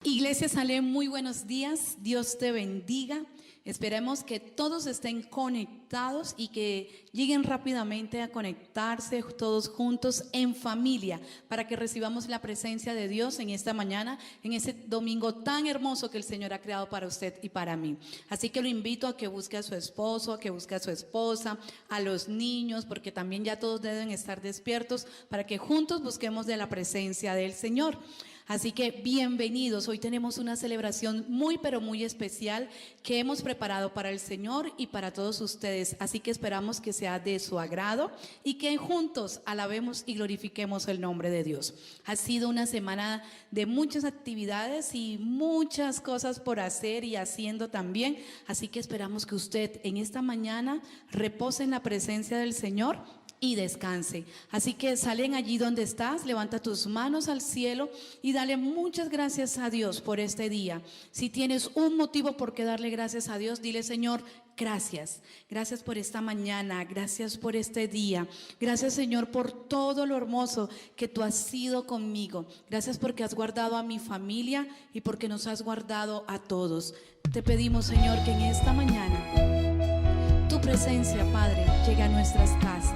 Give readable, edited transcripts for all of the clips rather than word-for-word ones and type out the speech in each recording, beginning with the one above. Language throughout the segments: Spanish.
Iglesia Salem, muy buenos días, Dios te bendiga. Esperemos que todos estén conectados y que lleguen rápidamente a conectarse todos juntos en familia para que recibamos la presencia de Dios en esta mañana, en ese domingo tan hermoso que el Señor ha creado para usted y para mí. Así que lo invito a que busque a su esposo, a que busque a su esposa, a los niños, porque también ya todos deben estar despiertos para que juntos busquemos de la presencia del Señor. Así que bienvenidos, hoy tenemos una celebración muy pero muy especial que hemos preparado para el Señor y para todos ustedes, así que esperamos que sea de su agrado y que juntos alabemos y glorifiquemos el nombre de Dios. Ha sido una semana de muchas actividades y muchas cosas por hacer y haciendo también, así que esperamos que usted en esta mañana repose en la presencia del Señor y descanse. Así que salen allí donde estás, levanta tus manos al cielo y dale muchas gracias a Dios por este día. Si tienes un motivo por qué darle gracias a Dios, dile: Señor, gracias. Gracias por esta mañana, gracias por este día. Gracias, Señor, por todo lo hermoso que tú has sido conmigo. Gracias porque has guardado a mi familia y porque nos has guardado a todos. Te pedimos, Señor, que en esta mañana tu presencia, Padre, llegue a nuestras casas.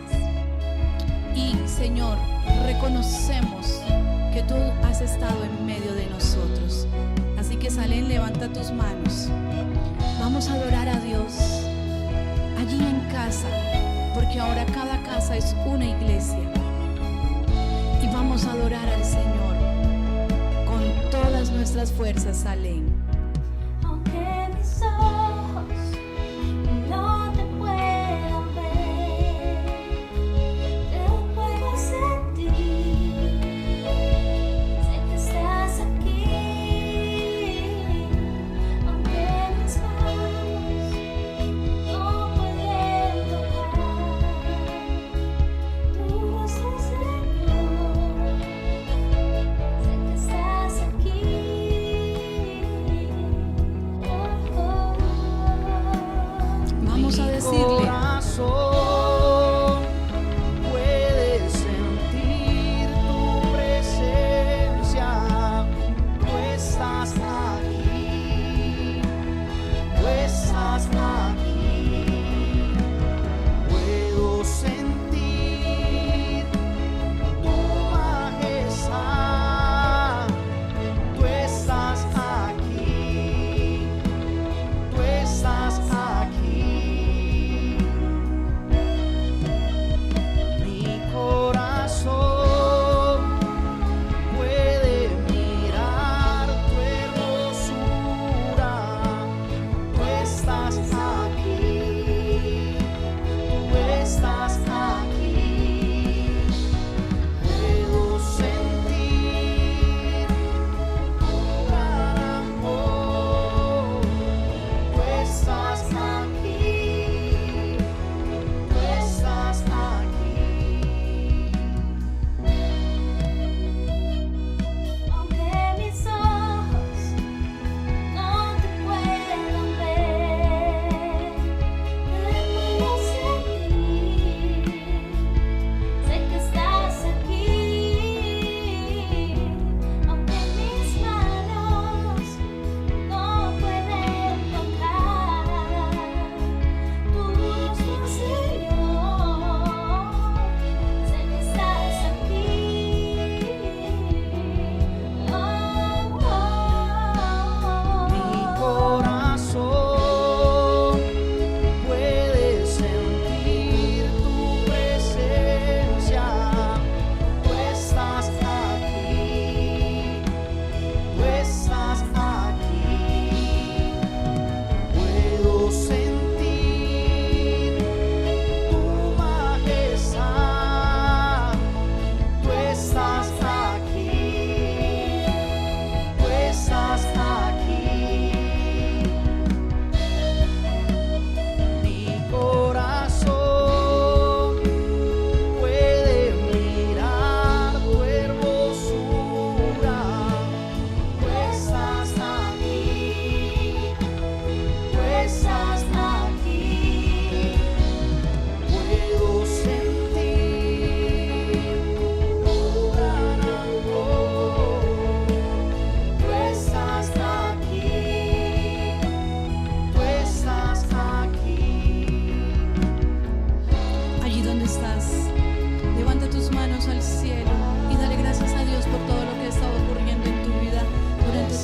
Y, Señor, reconocemos que tú has estado en medio de nosotros. Así que, Salem, levanta tus manos. Vamos a adorar a Dios allí en casa, porque ahora cada casa es una iglesia. Y vamos a adorar al Señor con todas nuestras fuerzas, Salem. Aunque mis ojos no te puedan ver, te puedo sentir. Sé que estás aquí. Aunque mis manos no pueden tocar tu rostro, Señor. Sé que estás aquí.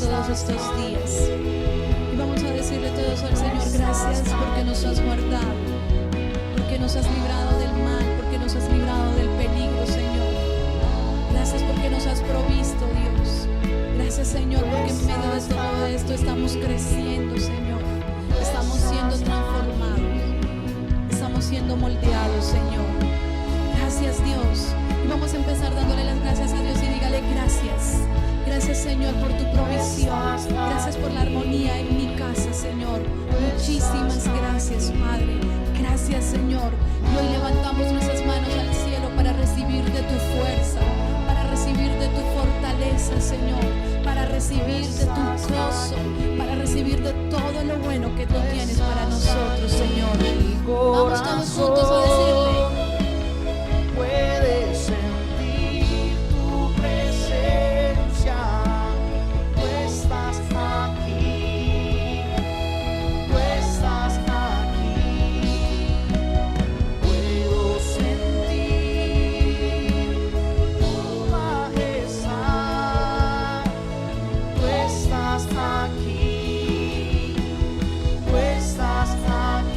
todos estos días. Y vamos a decirle todos al Señor, gracias porque nos has guardado, porque nos has librado del mal, porque nos has librado del peligro, Señor. Gracias porque nos has provisto, Dios. Gracias, Señor, porque en medio de todo esto estamos creciendo, Señor. Estamos siendo transformados, estamos siendo moldeados, Señor. Gracias, Dios. Y vamos a empezar dándole las gracias a Dios y dígale gracias. Gracias, Señor, por tu provisión. Gracias por la armonía en mi casa, Señor. Muchísimas gracias, Padre. Gracias, Señor. Y hoy levantamos nuestras manos al cielo para recibir de tu fuerza, para recibir de tu fortaleza, Señor, para recibir de tu gozo, para recibir de todo lo bueno que tú tienes para nosotros, Señor. Vamos todos juntos a decirle. Puedes sentir tu presencia, tú estás aquí, tú estás aquí. Puedo sentir tu majestad, tú estás aquí, tú estás aquí.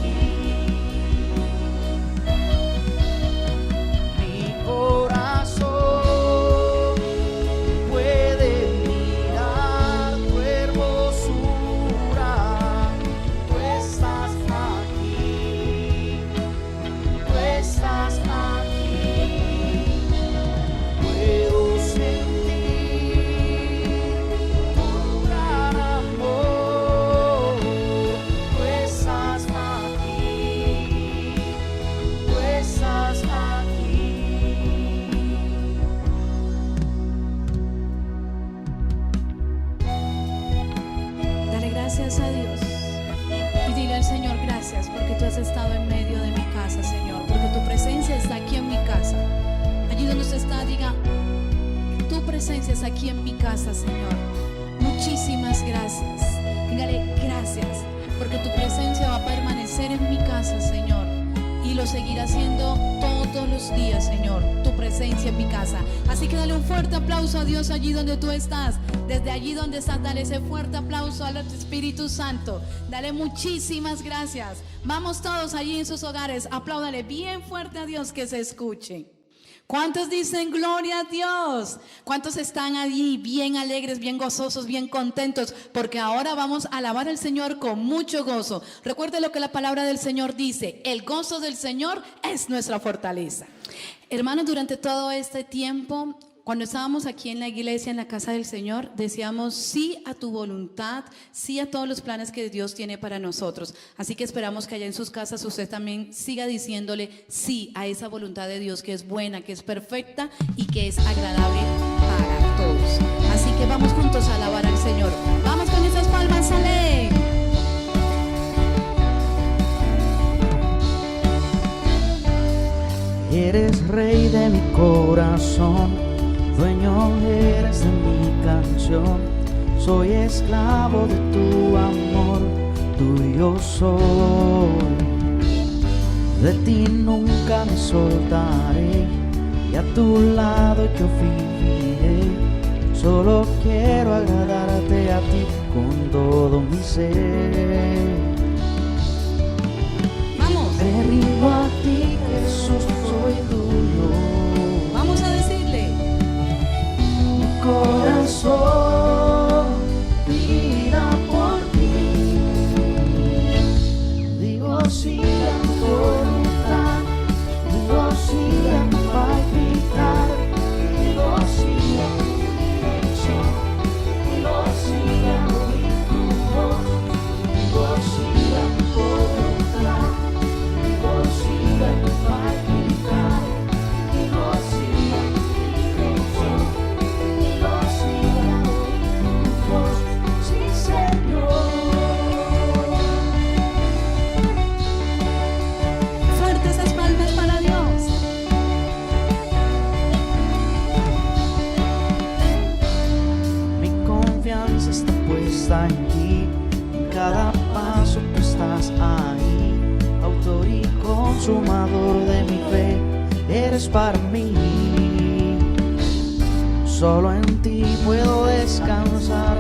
Gracias a Dios y dile al Señor gracias porque tú has estado en medio de mi casa, Señor, porque tu presencia está aquí en mi casa. Allí donde usted está, diga, tu presencia está aquí en mi casa, Señor. Muchísimas gracias. Dígale gracias porque tu presencia va a permanecer en mi casa, Señor, y lo seguirá haciendo todos los días, Señor, tu presencia en mi casa. Así que dale un fuerte aplauso a Dios allí donde tú estás. Desde allí donde estás, dale ese fuerte aplauso al Espíritu Santo. Dale muchísimas gracias. Vamos todos allí en sus hogares, apláudale bien fuerte a Dios, que se escuche. ¿Cuántos dicen gloria a Dios? ¿Cuántos están allí bien alegres, bien gozosos, bien contentos? Porque ahora vamos a alabar al Señor con mucho gozo. Recuerde lo que la palabra del Señor dice: el gozo del Señor es nuestra fortaleza. Hermanos, durante todo este tiempo, cuando estábamos aquí en la iglesia, en la casa del Señor, decíamos sí a tu voluntad, sí a todos los planes que Dios tiene para nosotros. Así que esperamos que allá en sus casas usted también siga diciéndole sí a esa voluntad de Dios que es buena, que es perfecta y que es agradable para todos. Así que vamos juntos a alabar al Señor. Vamos con esas palmas, sale. Eres rey de mi corazón, dueño eres de mi canción. Soy esclavo de tu amor, tuyo soy. De ti nunca me soltaré, y a tu lado yo viviré. Solo quiero agradarte a ti con todo mi ser. Vamos. Me rindo a ti, Jesús, soy tuyo. Vamos a decirle. Mi corazón mira por ti. Digo sí a tu voluntad, digo sí a tu palpitar, digo sí a tu dirección, digo sí a oír tu voz, digo sí a tu voluntad, digo sí a tu palpitar, digo sí a tu dirección, digo sí a oír tu voz, sí, Señor. Fuerte esas palmas para Dios. Mi confianza está puesta en ti, en cada paso tú estás ahí, autor y consumador de mi fe, eres para mí. Solo en ti puedo descansar,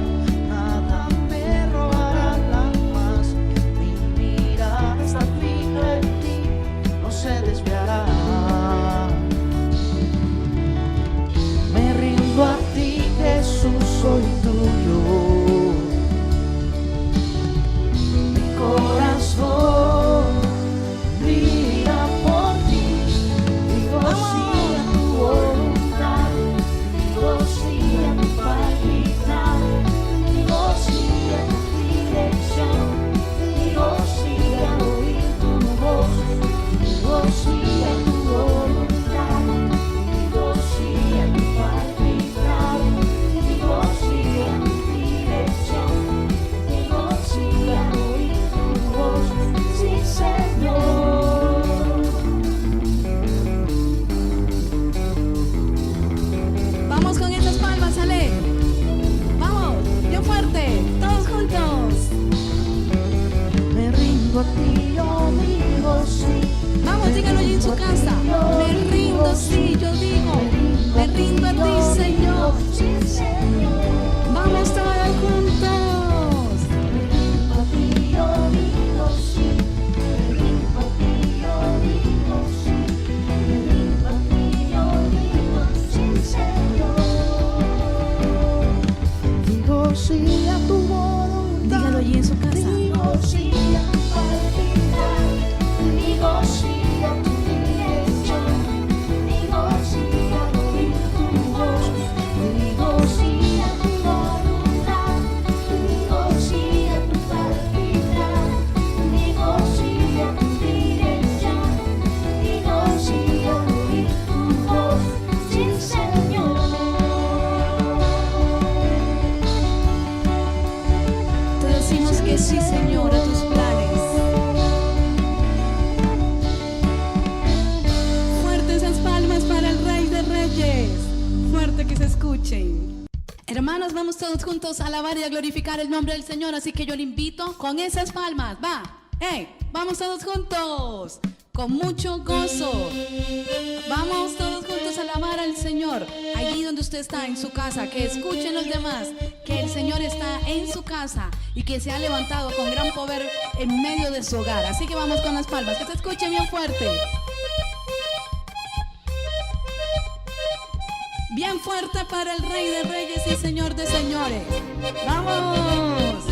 dígalo allí en su casa. Me rindo, sí, yo digo, me rindo a ti, Señor. Vamos todos juntos. A ti yo digo sí, me rindo a ti yo digo sí, me rindo a ti yo digo sí, Señor. Digo sí a tu voluntad. Dígalo allí en su casa. Digo sí a tu palpitar, digo sí a tu dirección, digo sí a oír tu voz, digo sí a tu voluntad, digo sí a tu palpitar, digo sí a tu dirección, digo sí a oír tu voz, sí, Señor. Te decimos que sí, Señor, a tus planes. Fuertes esas palmas para el Rey de Reyes. Fuerte que se escuchen. Hermanos, vamos todos juntos a alabar y a glorificar el nombre del Señor. Así que yo le invito con esas palmas. Va, vamos todos juntos. Con mucho gozo. Vamos todos juntos a alabar al Señor. Allí donde usted está, en su casa. Que escuchen los demás que el Señor está en su casa y que se ha levantado con gran poder en medio de su hogar. Así que vamos con las palmas. Que se escuche bien fuerte. Bien fuerte para el Rey de Reyes y Señor de Señores. ¡Vamos!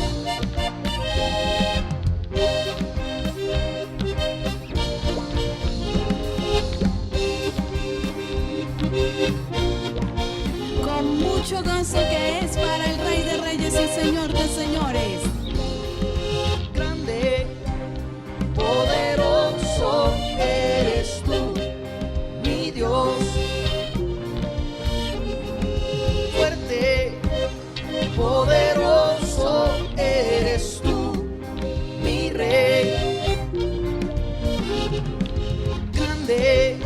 Con mucho gozo que es para el Rey de Reyes y Señor de Señores. Grande, poderoso eres tú, mi Dios. Fuerte, poderoso eres tú, mi Rey. Grande,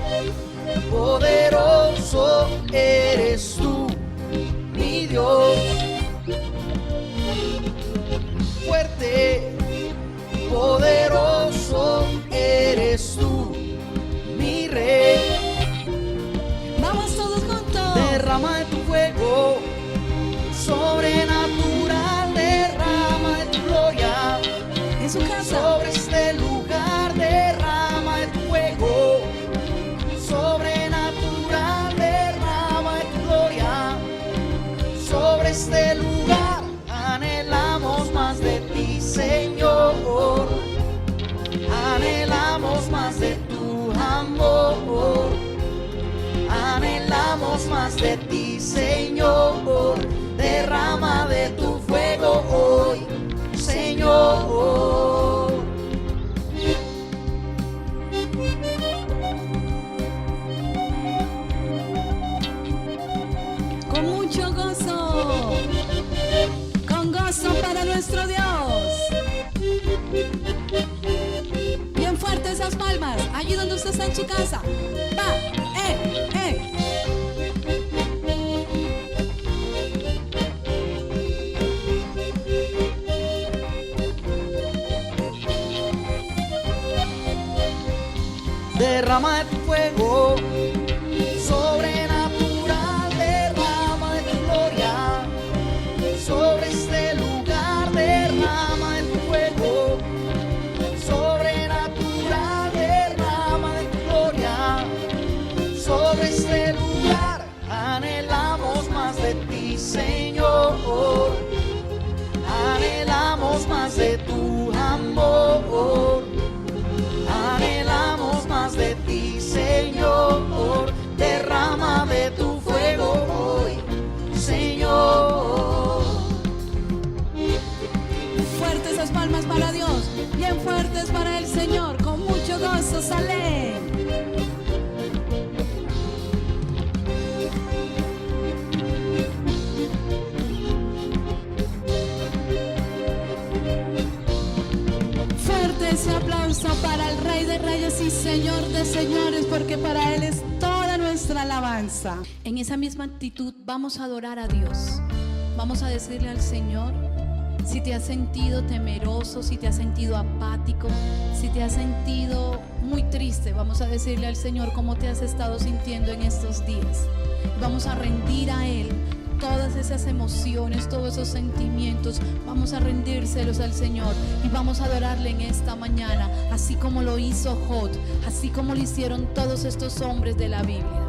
poderoso eres tú, mi Dios. Fuerte, poderoso eres tú, mi Rey. Vamos todos juntos. Derrama de tu fuego sobrenatural, derrama de tu gloria En su casa. sobre este lugar, derrama de tu fuego sobrenatural, derrama de tu gloria sobre este lugar. Anhelamos más de ti, Señor, anhelamos más de tu amor, anhelamos más de ti, Señor. Derrama de tu fuego hoy, Señor. Con mucho gozo. Con gozo para nuestro Dios. Bien fuerte esas palmas. Allí donde usted está en su casa. Va, Derrama de tu fuego sobrenatural, derrama de tu gloria sobre este lugar, derrama de tu fuego sobrenatural, derrama de tu gloria sobre este lugar. Anhelamos más de ti, Señor, anhelamos más de tu amor, anhelamos más de ti, Señor. Derrama de tu fuego hoy, Señor. fuertes esas palmas para Dios. Bien fuertes para el Señor. Con mucho gozo salen. Fuerte ese aplauso para el Rey de Reyes y Señor de Señores, porque para Él es toda nuestra alabanza. En esa misma actitud vamos a adorar a Dios. Vamos a decirle al Señor Si te has sentido temeroso, si te has sentido apático, si te has sentido muy triste, vamos a decirle al Señor cómo te has estado sintiendo en estos días. Vamos a rendir a Él todas esas emociones, todos esos sentimientos. Vamos a rendírselos al Señor y vamos a adorarle en esta mañana, así como lo hizo Jod, así como lo hicieron todos estos hombres de la Biblia.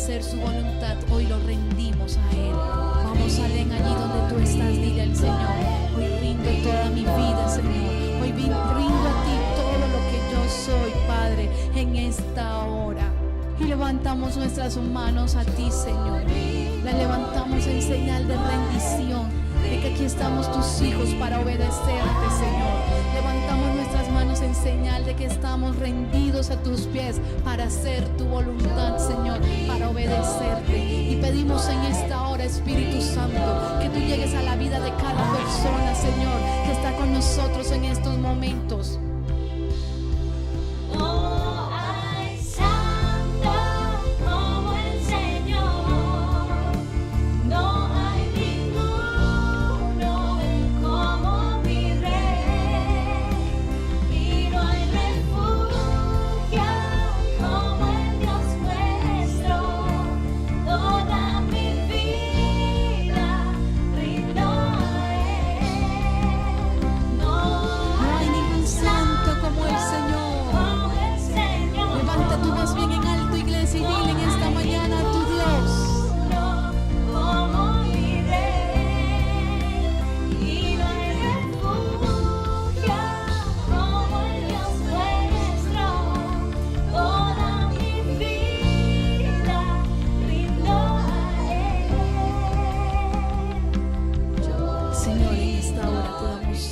hacer su voluntad, hoy lo rendimos a Él. Vamos, Alén, allí donde tú estás, dile al Señor: hoy rindo toda mi vida, Señor. Hoy rindo a ti todo lo que yo soy, Padre, en esta hora. Y levantamos nuestras manos a ti, Señor. Las levantamos en señal de rendición, de que aquí estamos tus hijos para obedecerte, Señor. Levantamos nuestras manos en señal de que estamos rendidos a tus pies para hacer tu voluntad, Señor, para obedecerte. Y pedimos en esta hora, Espíritu Santo, que tú llegues a la vida de cada persona, Señor, que está con nosotros en estos momentos.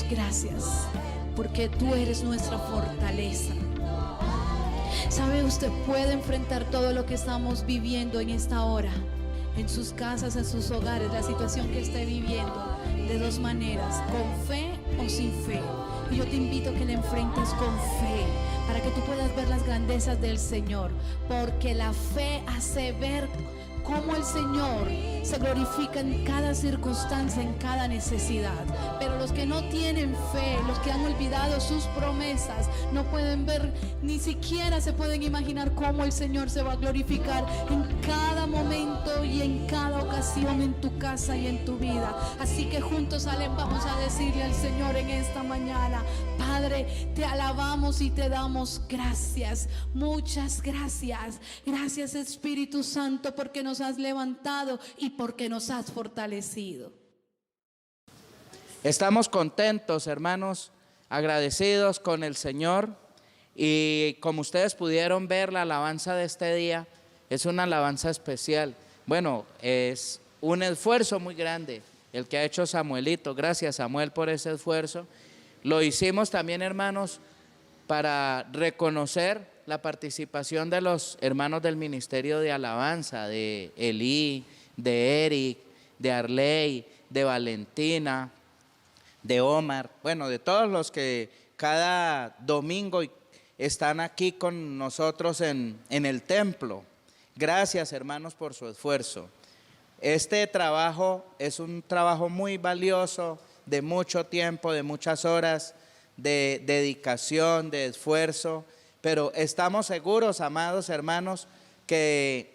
Gracias, porque tú eres nuestra fortaleza. ¿Sabe? Usted puede enfrentar todo lo que estamos viviendo en esta hora, en sus casas, en sus hogares, la situación que esté viviendo, de dos maneras: con fe o sin fe. Y yo te invito a que la enfrentes con fe, para que tú puedas ver las grandezas del Señor, porque la fe hace ver cómo el Señor se glorifica en cada circunstancia, en cada necesidad. Pero los que no tienen fe, los que han olvidado sus promesas, no pueden ver, ni siquiera se pueden imaginar cómo el Señor se va a glorificar en cada momento y en cada ocasión en tu casa y en tu vida. Así que juntos vamos a decirle al Señor en esta mañana: Padre, te alabamos y te damos gracias. Muchas gracias. Gracias, Espíritu Santo, porque nos has levantado y porque nos has fortalecido. Estamos contentos, hermanos, agradecidos con el Señor, y como ustedes pudieron ver, la alabanza de este día es una alabanza especial. Bueno, es un esfuerzo muy grande el que ha hecho Samuelito. Gracias, Samuel, por ese esfuerzo. Lo hicimos también, hermanos, para reconocer la participación de los hermanos del Ministerio de Alabanza, de Elí, de Eric, de Arley, de Valentina, de Omar, bueno, de todos los que cada domingo están aquí con nosotros en el templo. Gracias, hermanos, por su esfuerzo. Este trabajo es un trabajo muy valioso, de mucho tiempo, de muchas horas, de dedicación, de esfuerzo, pero estamos seguros, amados hermanos, que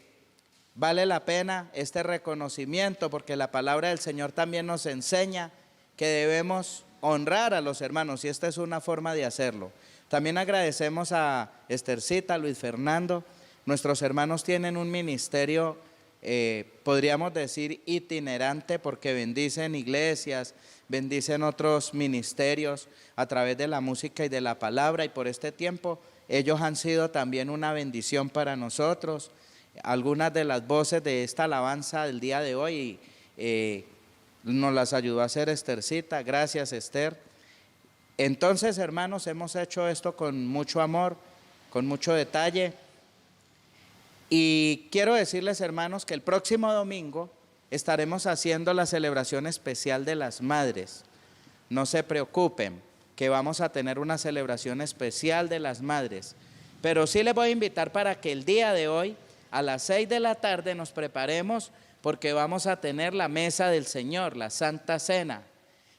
vale la pena este reconocimiento, porque la palabra del Señor también nos enseña que debemos honrar a los hermanos, y esta es una forma de hacerlo. También agradecemos a Estercita, a Luis Fernando. Nuestros hermanos tienen un ministerio, podríamos decir itinerante, porque bendicen iglesias, bendicen otros ministerios a través de la música y de la palabra, y por este tiempo ellos han sido también una bendición para nosotros. Algunas de las voces de esta alabanza del día de hoy nos las ayudó a hacer Estercita. Gracias, Esther. Entonces, hermanos, hemos hecho esto con mucho amor, con mucho detalle, y quiero decirles, hermanos, que el próximo domingo estaremos haciendo la celebración especial de las madres. No se preocupen, que vamos a tener una celebración especial de las madres, pero sí les voy a invitar para que el día de hoy a las 6 de la tarde nos preparemos, porque vamos a tener la mesa del Señor, la Santa Cena.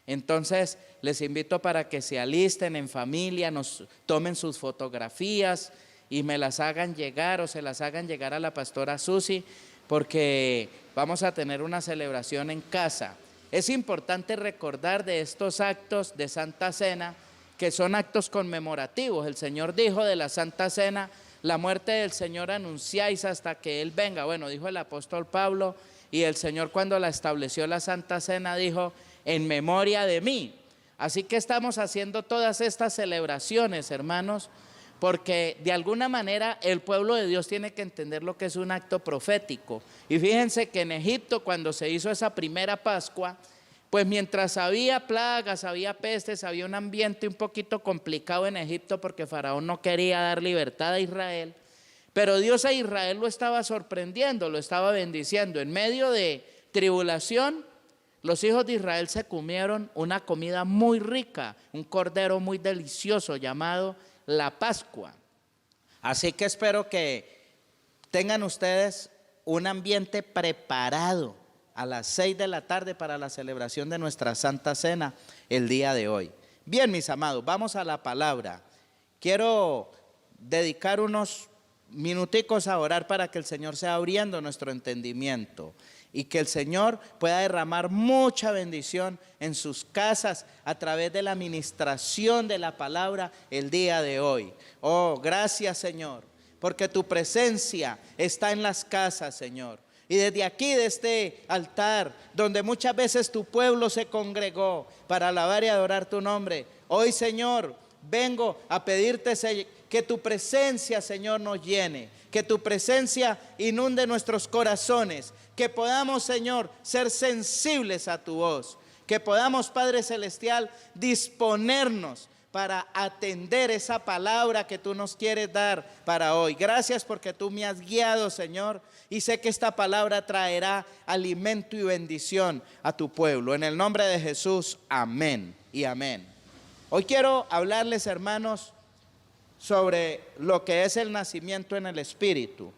Entonces les invito para que se alisten en familia, nos tomen sus fotografías y me las hagan llegar, o se las hagan llegar a la pastora Susi, porque vamos a tener una celebración en casa. Es importante recordar de estos actos de Santa Cena, que son actos conmemorativos. El Señor dijo de la Santa Cena: la muerte del Señor anunciáis hasta que Él venga. Bueno, dijo el apóstol Pablo, y el Señor, cuando la estableció la Santa Cena, dijo: en memoria de mí. Así que estamos haciendo todas estas celebraciones, hermanos, porque de alguna manera el pueblo de Dios tiene que entender lo que es un acto profético. Y fíjense que en Egipto, cuando se hizo esa primera Pascua, pues mientras había plagas, había pestes, había un ambiente un poquito complicado en Egipto, porque Faraón no quería dar libertad a Israel, pero Dios a Israel lo estaba sorprendiendo, lo estaba bendiciendo. En medio de tribulación, los hijos de Israel se comieron una comida muy rica, un cordero muy delicioso llamado la Pascua. Así que espero que tengan ustedes un ambiente preparado a las 6 de la tarde para la celebración de nuestra Santa Cena el día de hoy. Bien, mis amados, vamos a la palabra. Quiero dedicar unos minuticos a orar para que el Señor sea abriendo nuestro entendimiento y que el Señor pueda derramar mucha bendición en sus casas a través de la ministración de la palabra el día de hoy. Oh, gracias, Señor, porque tu presencia está en las casas, Señor. Y desde aquí, de este altar, donde muchas veces tu pueblo se congregó para alabar y adorar tu nombre, hoy, Señor, vengo a pedirte que tu presencia, Señor, nos llene, que tu presencia inunde nuestros corazones, que podamos, Señor, ser sensibles a tu voz, que podamos, Padre Celestial, disponernos para atender esa palabra que tú nos quieres dar para hoy. Gracias porque tú me has guiado, Señor, y sé que esta palabra traerá alimento y bendición a tu pueblo. En el nombre de Jesús, amén y amén. Hoy quiero hablarles, hermanos, sobre lo que es el nacimiento en el Espíritu.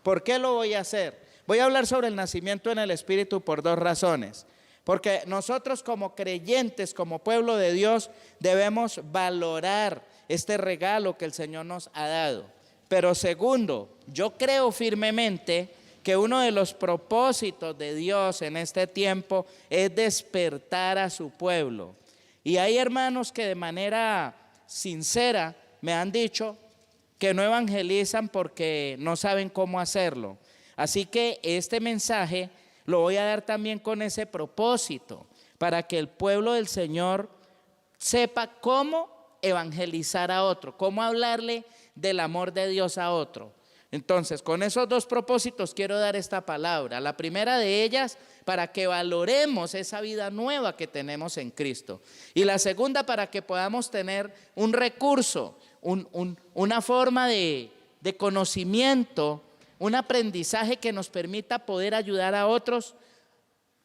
¿Por qué lo voy a hacer? Voy a hablar sobre el nacimiento en el Espíritu por dos razones. Porque nosotros como creyentes, como pueblo de Dios, debemos valorar este regalo que el Señor nos ha dado. Pero segundo, yo creo firmemente que uno de los propósitos de Dios en este tiempo es despertar a su pueblo. Y hay hermanos que de manera sincera me han dicho que no evangelizan porque no saben cómo hacerlo. Así que este mensaje lo voy a dar también con ese propósito, para que el pueblo del Señor sepa cómo evangelizar a otro, cómo hablarle del amor de Dios a otro. Entonces, con esos dos propósitos quiero dar esta palabra. La primera de ellas, para que valoremos esa vida nueva que tenemos en Cristo. Y la segunda, para que podamos tener un recurso, una forma de conocimiento, un aprendizaje que nos permita poder ayudar a otros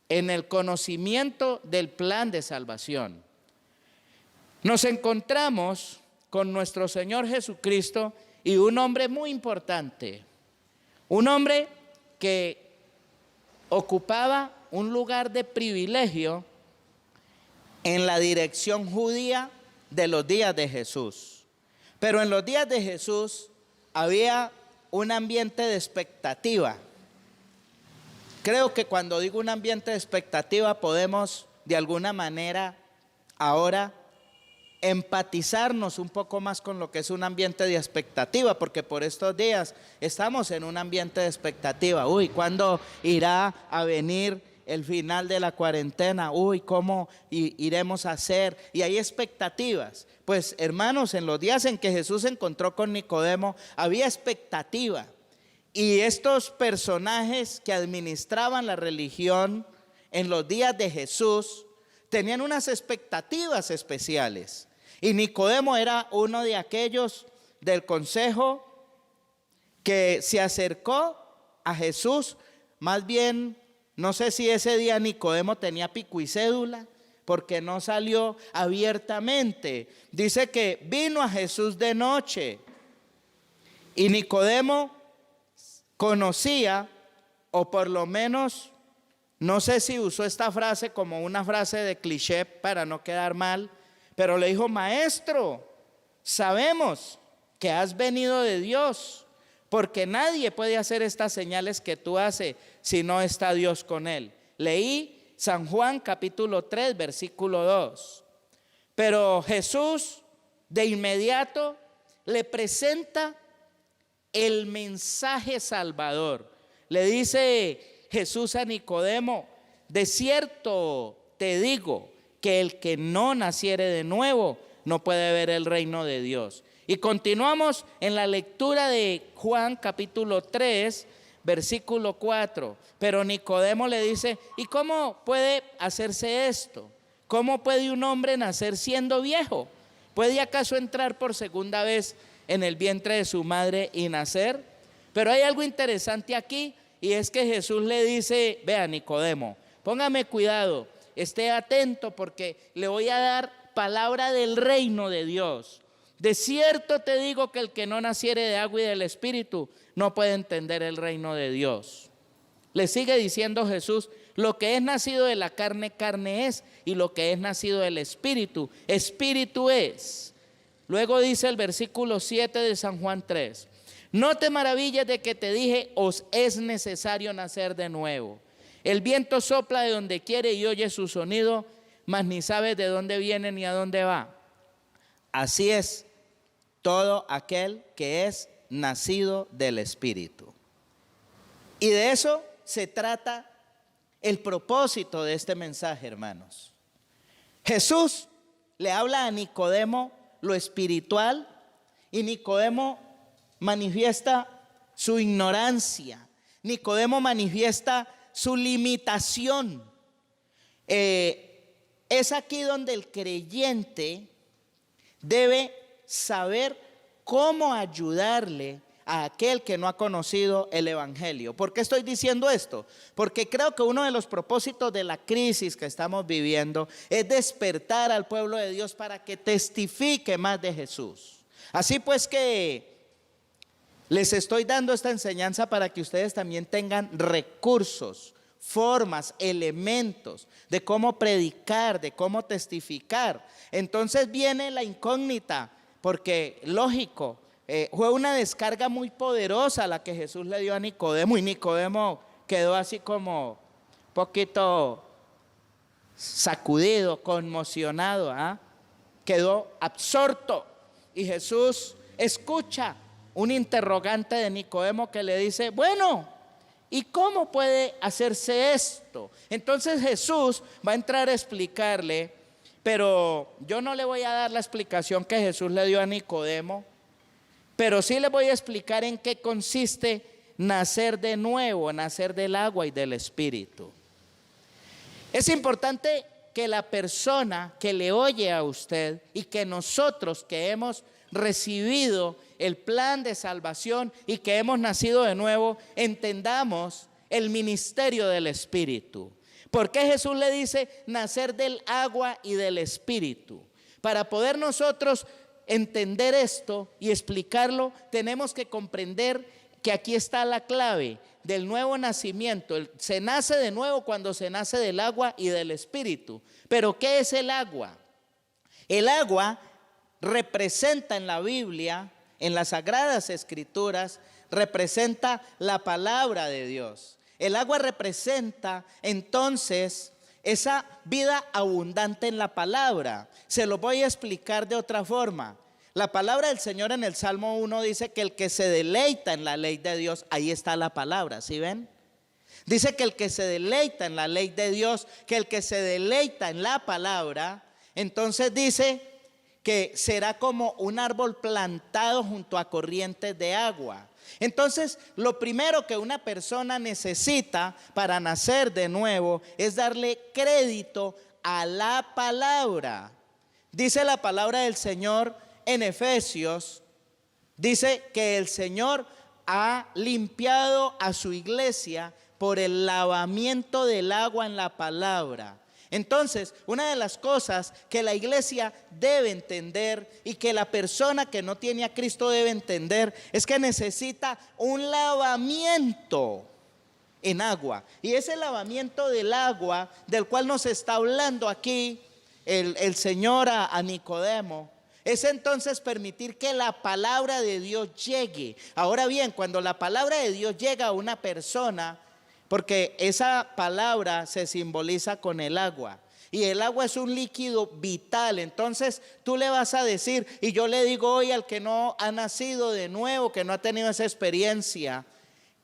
en el conocimiento del plan de salvación. Nos encontramos con nuestro Señor Jesucristo y un hombre muy importante, un hombre que ocupaba un lugar de privilegio en la dirección judía de los días de Jesús. Pero en los días de Jesús había un ambiente de expectativa. Creo que cuando digo un ambiente de expectativa podemos de alguna manera ahora empatizarnos un poco más con lo que es un ambiente de expectativa, porque por estos días estamos en un ambiente de expectativa. Uy, ¿cuándo irá a venir el final de la cuarentena? Uy, ¿cómo iremos a hacer? Y hay expectativas. Pues hermanos, en los días en que Jesús se encontró con Nicodemo, había expectativa. Y estos personajes que administraban la religión en los días de Jesús tenían unas expectativas especiales. Y Nicodemo era uno de aquellos del consejo que se acercó a Jesús. Más bien, no sé si ese día Nicodemo tenía pico y cédula, porque no salió abiertamente. Dice que vino a Jesús de noche y Nicodemo conocía, o por lo menos, no sé si usó esta frase como una frase de cliché para no quedar mal, pero le dijo: maestro, sabemos que has venido de Dios, porque nadie puede hacer estas señales que tú haces si no está Dios con él. Leí San Juan capítulo 3, versículo 2. Pero Jesús de inmediato le presenta el mensaje salvador. Le dice Jesús a Nicodemo: de cierto te digo que el que no naciere de nuevo no puede ver el reino de Dios. Y continuamos en la lectura de Juan capítulo 3, versículo 4. Pero Nicodemo le dice: ¿y cómo puede hacerse esto? ¿Cómo puede un hombre nacer siendo viejo? ¿Puede acaso entrar por segunda vez en el vientre de su madre y nacer? Pero hay algo interesante aquí, y es que Jesús le dice: vea, Nicodemo, póngame cuidado, esté atento, porque le voy a dar palabra del reino de Dios. De cierto te digo que el que no naciere de agua y del Espíritu no puede entender el reino de Dios. Le sigue diciendo Jesús: lo que es nacido de la carne, carne es, y lo que es nacido del Espíritu, Espíritu es. Luego dice el versículo 7 de San Juan 3: no te maravilles de que te dije, os es necesario nacer de nuevo. El viento sopla de donde quiere y oye su sonido, mas ni sabes de dónde viene ni a dónde va. Así es todo aquel que es nacido del Espíritu. Y de eso se trata el propósito de este mensaje, hermanos. Jesús le habla a Nicodemo lo espiritual, y Nicodemo manifiesta su ignorancia. Nicodemo manifiesta su limitación. Es aquí donde el creyente debe saber cómo ayudarle a aquel que no ha conocido el Evangelio. ¿Por qué estoy diciendo esto? Porque creo que uno de los propósitos de la crisis que estamos viviendo es despertar al pueblo de Dios para que testifique más de Jesús. Así pues que Les estoy dando esta enseñanza para que ustedes también tengan recursos, formas, elementos de cómo predicar, de cómo testificar. Entonces viene la incógnita, porque lógico, fue una descarga muy poderosa la que Jesús le dio a Nicodemo, y Nicodemo quedó así como un poquito sacudido, conmocionado, quedó absorto. Y Jesús escucha un interrogante de Nicodemo que le dice, bueno, ¿y cómo puede hacerse esto? Entonces Jesús va a entrar a explicarle, pero yo no le voy a dar la explicación que Jesús le dio a Nicodemo, pero sí le voy a explicar en qué consiste nacer de nuevo, nacer del agua y del Espíritu. Es importante que la persona que le oye a usted y que nosotros que hemos recibido el plan de salvación y que hemos nacido de nuevo, entendamos el ministerio del Espíritu. ¿Por qué Jesús le dice nacer del agua y del Espíritu? Para poder nosotros entender esto y explicarlo, tenemos que comprender que aquí está la clave del nuevo nacimiento. Se nace de nuevo cuando se nace del agua y del Espíritu. ¿Pero qué es el agua? El agua representa en la Biblia, en las Sagradas Escrituras, representa la palabra de Dios. El agua representa entonces esa vida abundante en la palabra. Se lo voy a explicar de otra forma. La palabra del Señor en el Salmo 1 dice que el que se deleita en la ley de Dios, ahí está la palabra, ¿sí ven? Dice que el que se deleita en la ley de Dios, que el que se deleita en la palabra, entonces dice que será como un árbol plantado junto a corrientes de agua. Entonces, lo primero que una persona necesita para nacer de nuevo es darle crédito a la palabra. Dice la palabra del Señor en Efesios, dice que el Señor ha limpiado a su iglesia por el lavamiento del agua en la palabra. Entonces, una de las cosas que la iglesia debe entender y que la persona que no tiene a Cristo debe entender es que necesita un lavamiento en agua. Y ese lavamiento del agua del cual nos está hablando aquí el Señor a Nicodemo, es entonces permitir que la palabra de Dios llegue. Ahora bien, cuando la palabra de Dios llega a una persona, porque esa palabra se simboliza con el agua, y el agua es un líquido vital, entonces tú le vas a decir, y yo le digo hoy al que no ha nacido de nuevo, que no ha tenido esa experiencia,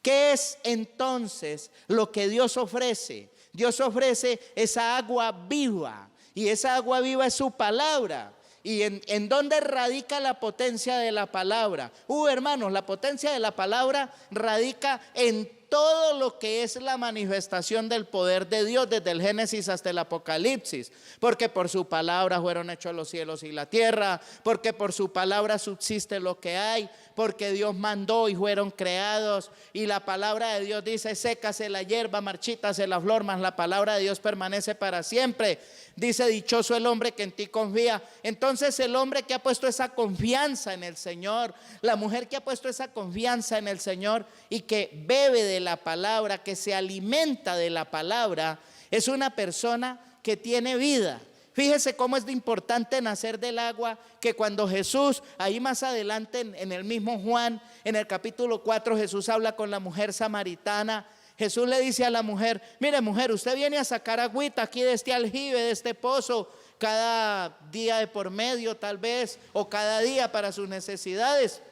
¿qué es entonces lo que Dios ofrece? Dios ofrece esa agua viva, y esa agua viva es su palabra. ¿Y en dónde radica la potencia de la palabra? Hermanos, la potencia de la palabra radica en todo lo que es la manifestación del poder de Dios desde el Génesis hasta el Apocalipsis, porque por su palabra fueron hechos los cielos y la tierra, porque por su palabra subsiste lo que hay, porque Dios mandó y fueron creados, y la palabra de Dios dice, sécase la hierba, marchítase la flor, mas la palabra de Dios permanece para siempre. Dice, dichoso el hombre que en ti confía. Entonces el hombre que ha puesto esa confianza en el Señor, la mujer que ha puesto esa confianza en el Señor y que bebe de la palabra, que se alimenta de la palabra, es una persona que tiene vida. Fíjese cómo es de importante nacer del agua, que cuando Jesús, ahí más adelante en el mismo Juan, en el capítulo 4, Jesús habla con la mujer samaritana. Jesús le dice a la mujer, mire mujer, usted viene a sacar agüita aquí de este aljibe, de este pozo, cada día de por medio tal vez, o cada día para sus necesidades.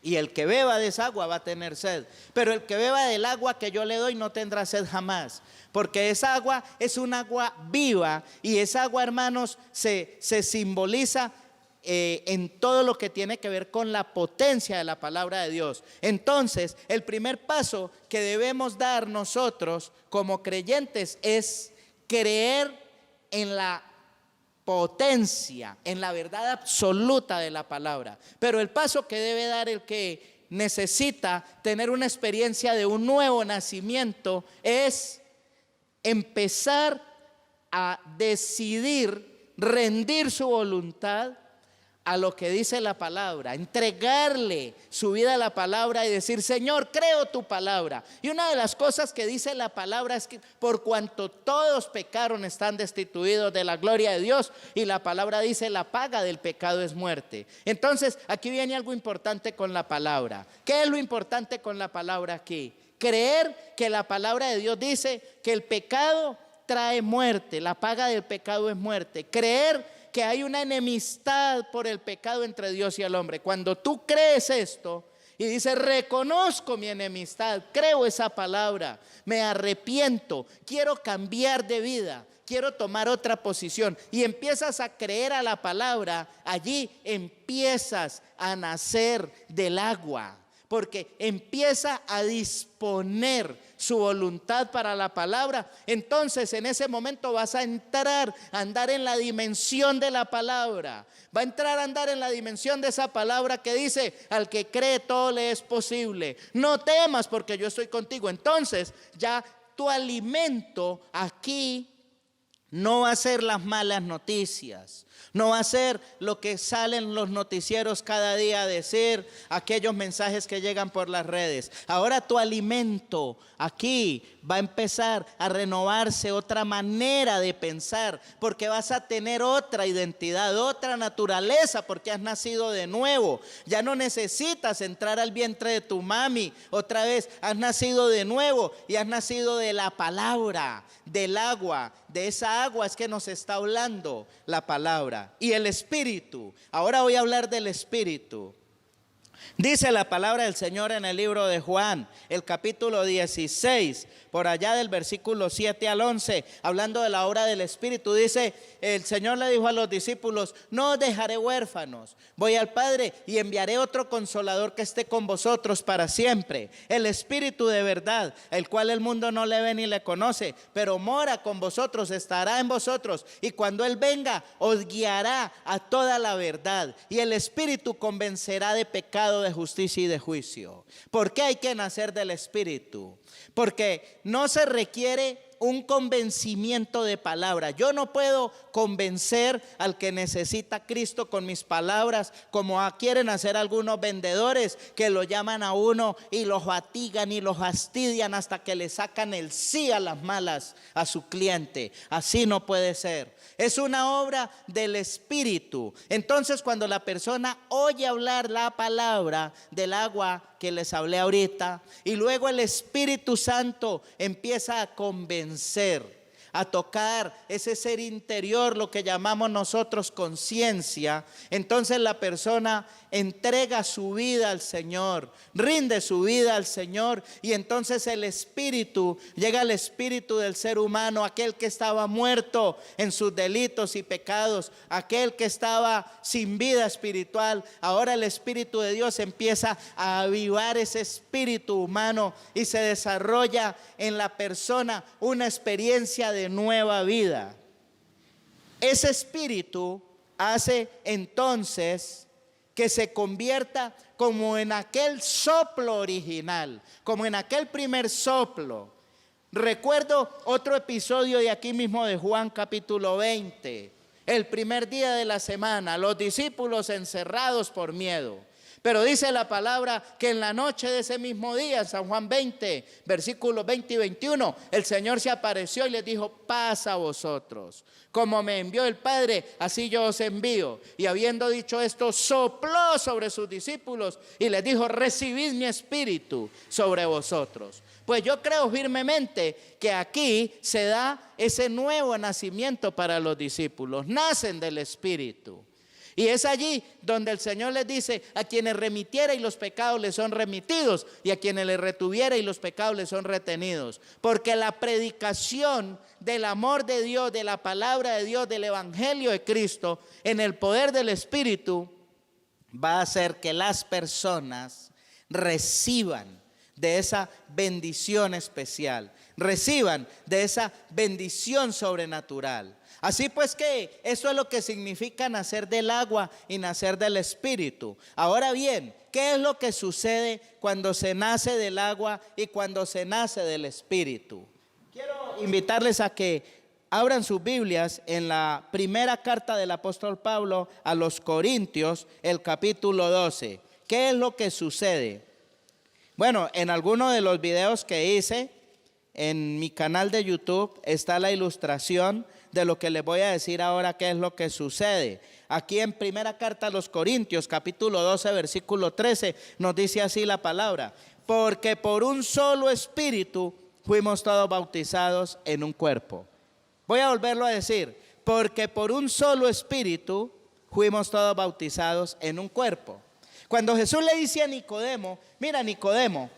Y el que beba de esa agua va a tener sed, pero el que beba del agua que yo le doy no tendrá sed jamás, porque esa agua es un agua viva, y esa agua, hermanos, se simboliza en todo lo que tiene que ver con la potencia de la palabra de Dios. Entonces, el primer paso que debemos dar nosotros como creyentes es creer en la potencia, en la verdad absoluta de la palabra. Pero el paso que debe dar el que necesita tener una experiencia de un nuevo nacimiento es empezar a decidir rendir su voluntad a lo que dice la palabra, entregarle su vida a la palabra y decir: Señor, creo tu palabra. Y una de las cosas que dice la palabra es que por cuanto todos pecaron están destituidos de la gloria de Dios, y la palabra dice: la paga del pecado es muerte. Entonces aquí viene algo importante con la palabra. ¿Qué es lo importante con la palabra aquí? Creer que la palabra de Dios dice que el pecado trae muerte, la paga del pecado es muerte. Creer que hay una enemistad por el pecado entre Dios y el hombre. Cuando tú crees esto y dices: reconozco mi enemistad, creo esa palabra, me arrepiento, quiero cambiar de vida, quiero tomar otra posición, y empiezas a creer a la palabra, allí empiezas a nacer del agua, porque empieza a disponer su voluntad para la palabra. Entonces en ese momento vas a entrar a andar en la dimensión de la palabra. Va a entrar a andar en la dimensión de esa palabra que dice: al que cree todo le es posible. No temas porque yo estoy contigo. Entonces ya tu alimento aquí no va a ser las malas noticias. No va a ser lo que salen los noticieros cada día a decir, aquellos mensajes que llegan por las redes. Ahora tu alimento aquí va a empezar a renovarse, otra manera de pensar, porque vas a tener otra identidad, otra naturaleza, porque has nacido de nuevo. Ya no necesitas entrar al vientre de tu mami otra vez. Has nacido de nuevo y has nacido de la palabra, del agua. De esa agua es que nos está hablando la palabra. Y el Espíritu. Ahora voy a hablar del Espíritu. Dice la palabra del Señor en el libro de Juan, el capítulo 16, por allá del versículo 7 al 11, hablando de la obra del Espíritu. Dice: el Señor le dijo a los discípulos: no os dejaré huérfanos, voy al Padre y enviaré otro consolador que esté con vosotros para siempre, el Espíritu de verdad, el cual el mundo no le ve ni le conoce, pero mora con vosotros, estará en vosotros, y cuando Él venga os guiará a toda la verdad, y el Espíritu convencerá de pecado, de justicia y de juicio. ¿Por qué hay que nacer del Espíritu? Porque no se requiere un convencimiento de palabra. Yo no puedo convencer al que necesita Cristo con mis palabras, como quieren hacer algunos vendedores que lo llaman a uno y lo fatigan y lo fastidian hasta que le sacan el sí a las malas a su cliente. Así no puede ser. Es una obra del Espíritu. Entonces, cuando la persona oye hablar la palabra del agua que les hablé ahorita, y luego el Espíritu Santo empieza a convencer, a tocar ese ser interior, lo que llamamos nosotros conciencia, entonces la persona entrega su vida al Señor, rinde su vida al Señor, y entonces el Espíritu, llega el Espíritu del ser humano, aquel que estaba muerto en sus delitos y pecados, aquel que estaba sin vida espiritual. Ahora el Espíritu de Dios empieza a avivar ese espíritu humano y se desarrolla en la persona una experiencia de nueva vida. Ese espíritu hace entonces que se convierta como en aquel soplo original, como en aquel primer soplo. Recuerdo otro episodio de aquí mismo de Juan capítulo 20, el primer día de la semana, los discípulos encerrados por miedo. Pero dice la palabra que en la noche de ese mismo día, San Juan 20, versículos 20 y 21, el Señor se apareció y les dijo: paz a vosotros. Como me envió el Padre, así yo os envío. Y habiendo dicho esto, sopló sobre sus discípulos y les dijo: recibid mi espíritu sobre vosotros. Pues yo creo firmemente que aquí se da ese nuevo nacimiento para los discípulos. Nacen del Espíritu. Y es allí donde el Señor les dice: a quienes remitiera y los pecados les son remitidos, y a quienes les retuviera y los pecados les son retenidos. Porque la predicación del amor de Dios, de la palabra de Dios, del evangelio de Cristo, en el poder del Espíritu, va a hacer que las personas reciban de esa bendición especial, reciban de esa bendición sobrenatural. Así pues que eso es lo que significa nacer del agua y nacer del Espíritu. Ahora bien, ¿qué es lo que sucede cuando se nace del agua y cuando se nace del Espíritu? Quiero invitarles a que abran sus Biblias en la primera carta del apóstol Pablo a los Corintios, el capítulo 12. ¿Qué es lo que sucede? Bueno, en alguno de los videos que hice en mi canal de YouTube está la ilustración de lo que les voy a decir ahora, qué es lo que sucede. Aquí en primera carta a los Corintios, capítulo 12, versículo 13, nos dice así la palabra: porque por un solo espíritu fuimos todos bautizados en un cuerpo. Voy a volverlo a decir: porque por un solo espíritu fuimos todos bautizados en un cuerpo. Cuando Jesús le dice a Nicodemo: mira, Nicodemo,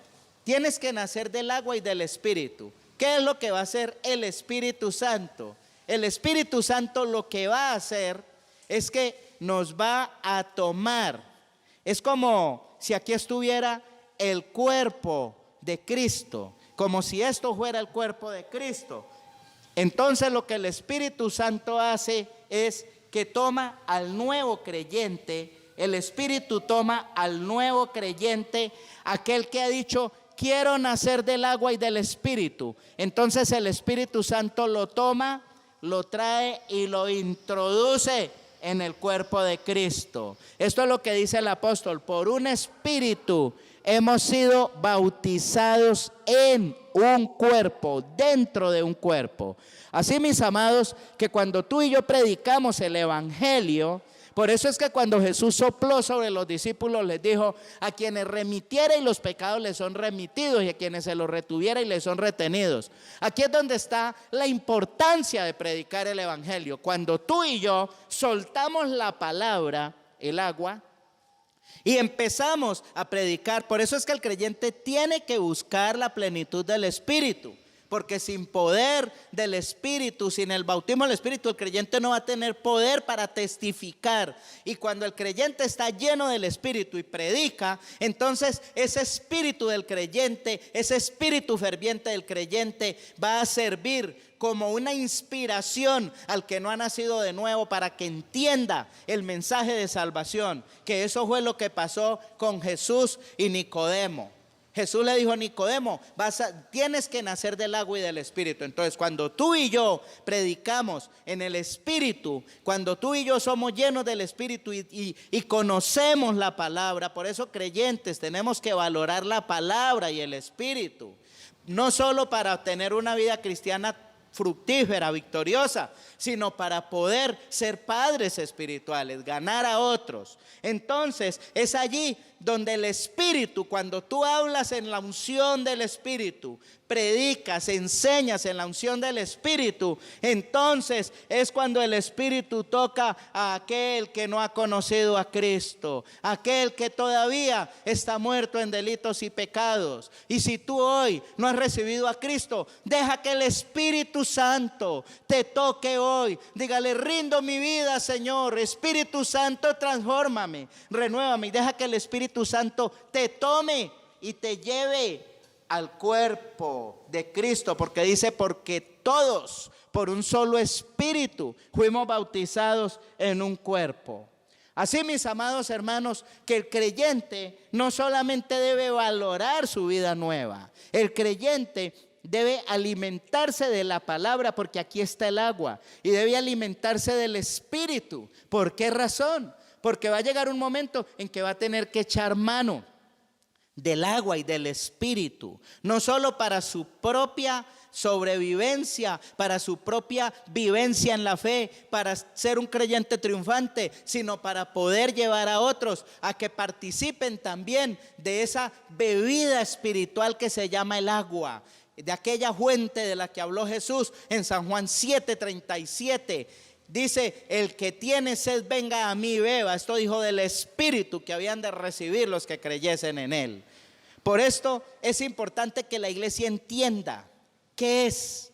tienes que nacer del agua y del espíritu. ¿Qué es lo que va a hacer el Espíritu Santo? El Espíritu Santo lo que va a hacer es que nos va a tomar. Es como si aquí estuviera el cuerpo de Cristo, como si esto fuera el cuerpo de Cristo. Entonces lo que el Espíritu Santo hace es que toma al nuevo creyente. El Espíritu toma al nuevo creyente, aquel que ha dicho: quiero nacer del agua y del Espíritu. Entonces el Espíritu Santo lo toma, lo trae y lo introduce en el cuerpo de Cristo. Esto es lo que dice el apóstol: por un espíritu hemos sido bautizados en un cuerpo, dentro de un cuerpo. Así, mis amados, que cuando tú y yo predicamos el evangelio, por eso es que cuando Jesús sopló sobre los discípulos les dijo: a quienes remitiera y los pecados les son remitidos, y a quienes se los retuviera y les son retenidos. Aquí es donde está la importancia de predicar el evangelio. Cuando tú y yo soltamos la palabra, el agua, y empezamos a predicar. Por eso es que el creyente tiene que buscar la plenitud del Espíritu. Porque sin poder del Espíritu, sin el bautismo del Espíritu, el creyente no va a tener poder para testificar. Y cuando el creyente está lleno del Espíritu y predica, entonces ese espíritu del creyente, ese espíritu ferviente del creyente va a servir como una inspiración al que no ha nacido de nuevo, para que entienda el mensaje de salvación. Que eso fue lo que pasó con Jesús y Nicodemo. Jesús le dijo a Nicodemo: tienes que nacer del agua y del Espíritu. Entonces, cuando tú y yo predicamos en el Espíritu, cuando tú y yo somos llenos del Espíritu y conocemos la palabra, por eso, creyentes, tenemos que valorar la palabra y el Espíritu, no solo para tener una vida cristiana fructífera, victoriosa, sino para poder ser padres espirituales, ganar a otros. Entonces es allí donde el Espíritu, cuando tú hablas en la unción del Espíritu, predicas, enseñas en la unción del Espíritu, entonces es cuando el Espíritu toca a aquel que no ha conocido a Cristo, aquel que todavía está muerto en delitos y pecados. Y si tú hoy no has recibido a Cristo, deja que el Espíritu Santo te toque hoy. Dígale: rindo mi vida, Señor. Espíritu Santo, transfórmame, renuévame, y deja que el Espíritu Santo te tome y te lleve al cuerpo de Cristo, porque dice: porque todos por un solo espíritu fuimos bautizados en un cuerpo. Así, mis amados hermanos, que el creyente no solamente debe valorar su vida nueva, el creyente debe alimentarse de la palabra, porque aquí está el agua, y debe alimentarse del Espíritu. ¿Por qué razón? Porque va a llegar un momento en que va a tener que echar mano del agua y del Espíritu, no solo para su propia sobrevivencia, para su propia vivencia en la fe, para ser un creyente triunfante, sino para poder llevar a otros a que participen también de esa bebida espiritual que se llama el agua, de aquella fuente de la que habló Jesús en San Juan 7:37. Dice: el que tiene sed, venga a mí y beba. Esto dijo del Espíritu que habían de recibir los que creyesen en él. Por esto es importante que la iglesia entienda qué es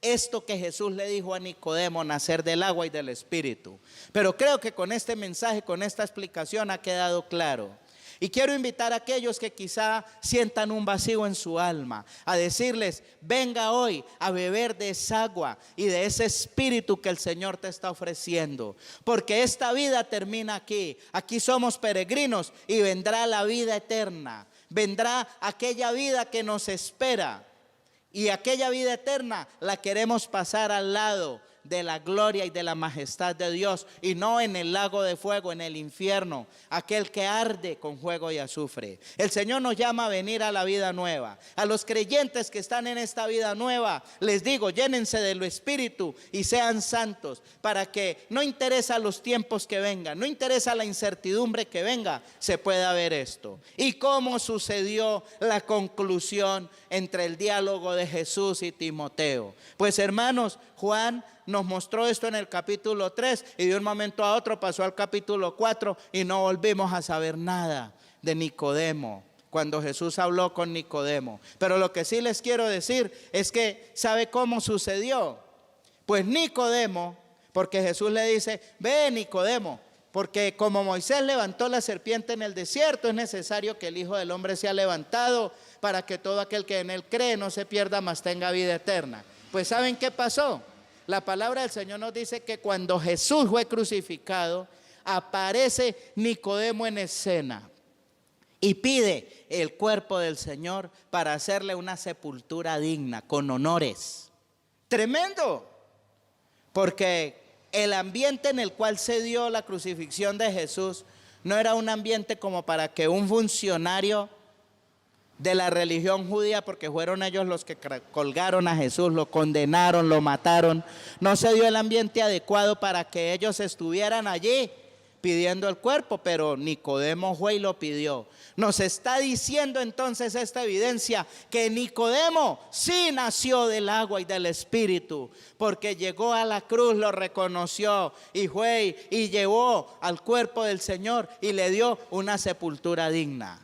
esto que Jesús le dijo a Nicodemo: nacer del agua y del Espíritu. Pero creo que con este mensaje, con esta explicación, ha quedado claro. Y quiero invitar a aquellos que quizá sientan un vacío en su alma, a decirles: venga hoy a beber de esa agua y de ese Espíritu que el Señor te está ofreciendo. Porque esta vida termina aquí. Aquí somos peregrinos y vendrá la vida eterna. Vendrá aquella vida que nos espera. Y aquella vida eterna la queremos pasar al lado de la gloria y de la majestad de Dios, y no en el lago de fuego, en el infierno, aquel que arde con fuego y azufre. El Señor nos llama a venir a la vida nueva. A los creyentes que están en esta vida nueva, les digo, llénense del Espíritu y sean santos, para que no interesa los tiempos que vengan, no interesa la incertidumbre que venga, se pueda ver esto. ¿Y cómo sucedió la conclusión entre el diálogo de Jesús y Timoteo? Pues hermanos, Juan nos mostró esto en el capítulo 3 y de un momento a otro pasó al capítulo 4 y no volvimos a saber nada de Nicodemo, cuando Jesús habló con Nicodemo. Pero lo que sí les quiero decir es que, ¿sabe cómo sucedió? Pues Nicodemo, porque Jesús le dice, ve Nicodemo, porque como Moisés levantó la serpiente en el desierto, es necesario que el Hijo del Hombre sea levantado para que todo aquel que en él cree no se pierda, mas tenga vida eterna. Pues ¿saben qué pasó? La palabra del Señor nos dice que cuando Jesús fue crucificado, aparece Nicodemo en escena y pide el cuerpo del Señor para hacerle una sepultura digna, con honores. Tremendo, porque el ambiente en el cual se dio la crucifixión de Jesús no era un ambiente como para que un funcionario de la religión judía, porque fueron ellos los que colgaron a Jesús, lo condenaron, lo mataron. No se dio el ambiente adecuado para que ellos estuvieran allí pidiendo el cuerpo, pero Nicodemo fue y lo pidió. Nos está diciendo entonces esta evidencia que Nicodemo sí nació del agua y del Espíritu, porque llegó a la cruz, lo reconoció y fue y llevó al cuerpo del Señor y le dio una sepultura digna.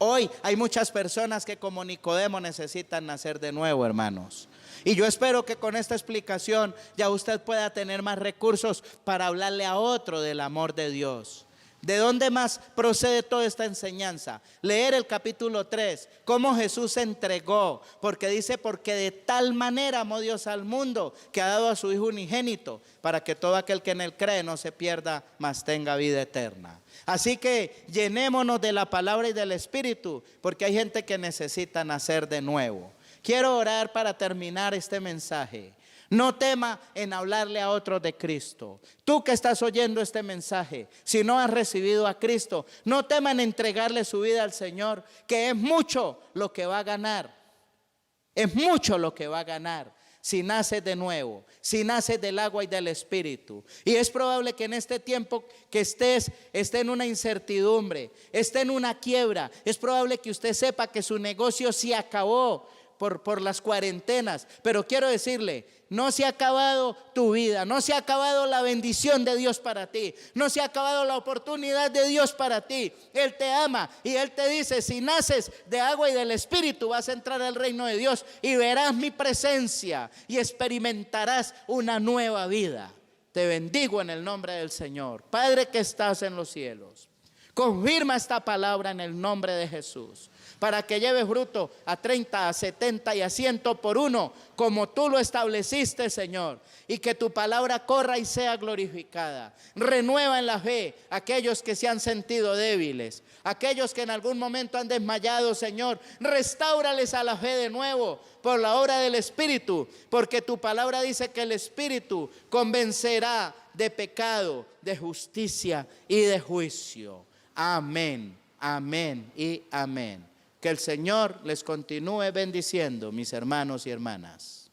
Hoy hay muchas personas que como Nicodemo necesitan nacer de nuevo, hermanos. Y yo espero que con esta explicación ya usted pueda tener más recursos para hablarle a otro del amor de Dios. ¿De dónde más procede toda esta enseñanza? Leer el capítulo 3, cómo Jesús se entregó, porque dice, porque de tal manera amó Dios al mundo, que ha dado a su Hijo unigénito, para que todo aquel que en él cree no se pierda, mas tenga vida eterna. Así que llenémonos de la palabra y del Espíritu, porque hay gente que necesita nacer de nuevo. Quiero orar para terminar este mensaje. No tema en hablarle a otros de Cristo. Tú que estás oyendo este mensaje, si no has recibido a Cristo, no tema en entregarle su vida al Señor, que es mucho lo que va a ganar. Es mucho lo que va a ganar si naces de nuevo, si naces del agua y del Espíritu. Y es probable que en este tiempo que esté en una incertidumbre, esté en una quiebra. Es probable que usted sepa que su negocio se acabó por las cuarentenas, pero quiero decirle, no se ha acabado tu vida, no se ha acabado la bendición de Dios para ti, no se ha acabado la oportunidad de Dios para ti. Él te ama y Él te dice, si naces de agua y del Espíritu vas a entrar al reino de Dios y verás mi presencia y experimentarás una nueva vida. Te bendigo en el nombre del Señor. Padre que estás en los cielos, confirma esta palabra en el nombre de Jesús, para que lleve fruto a 30, a 70 y a 100 por uno, como tú lo estableciste, Señor, y que tu palabra corra y sea glorificada. Renueva en la fe a aquellos que se han sentido débiles, aquellos que en algún momento han desmayado, Señor, restáurales a la fe de nuevo por la obra del Espíritu, porque tu palabra dice que el Espíritu convencerá de pecado, de justicia y de juicio. Amén, amén y amén. Que el Señor les continúe bendiciendo, mis hermanos y hermanas.